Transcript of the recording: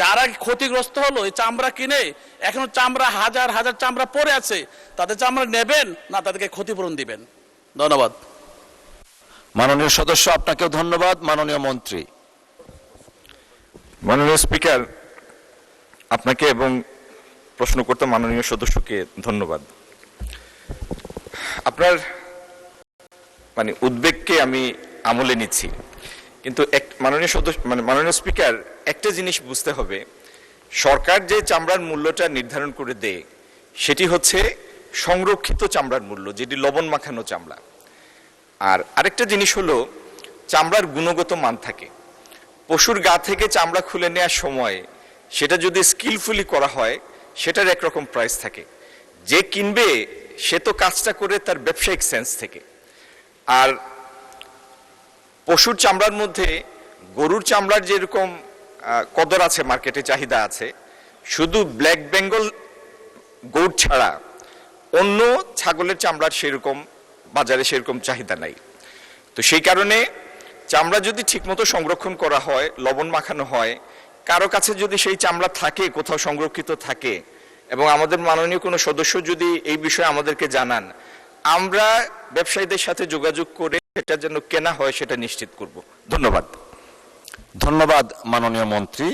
যারা ক্ষতিগ্রস্ত হলো এই চামড়া কিনে এখনো চামড়া হাজার হাজার চামড়া পড়ে আছে, তাদের চামড়া নেবেন না তাদেরকে ক্ষতিপূরণ দিবেন? ধন্যবাদ। মাননীয় সদস্য, আপনাকেও ধন্যবাদ। মাননীয় মন্ত্রী। মাননীয় স্পিকার, আপনাকে এবং প্রশ্ন করতে মাননীয় সদস্যকে ধন্যবাদ। আপনার উদ্বেগকে আমি আমলে নিচ্ছি, কিন্তু মাননীয় সদস্য মাননীয় স্পিকার, একটা জিনিস বুঝতে হবে, সরকার যে চামড়ার মূল্যটা নির্ধারণ করে দেয় সেটি হচ্ছে সংরক্ষিত চামড়ার মূল্য, যেটি লবণ মাখানো চামড়া। আর আরেকটা জিনিস হলো চামড়ার গুণগত মান থাকে। পশুর গা থেকে চামড়া খুলে নেওয়ার সময় সেটা যদি স্কিলফুলি করা হয় সেটার একরকম প্রাইস থাকে। যে কিনবে সে তো কাজটা করে তার ব্যবসায়িক সেন্স থেকে। আর পশুর চামড়ার মধ্যে গরুর চামড়ার যেরকম কদর আছে, মার্কেটে চাহিদা আছে, শুধু ব্ল্যাক বেঙ্গল গোট ছাড়া অন্য ছাগলের চামড়ার সেরকম বাজারে সেরকম চাহিদা নাই। তো সেই কারণে চামড়া যদি ঠিকমতো সংরক্ষণ করা হয়, লবণ মাখানো হয়, কারো কাছে যদি সেই চামড়া থাকে, কোথাও সংরক্ষিত থাকে, এবং আমাদের মাননীয় কোনো সদস্য যদি এই বিষয়ে আমাদেরকে জানান, আমরা ব্যবসায়ীদের সাথে যোগাযোগ করে সেটা যেন কেনা হয় সেটা নিশ্চিত করব। ধন্যবাদ। ধন্যবাদ মাননীয় মন্ত্রী।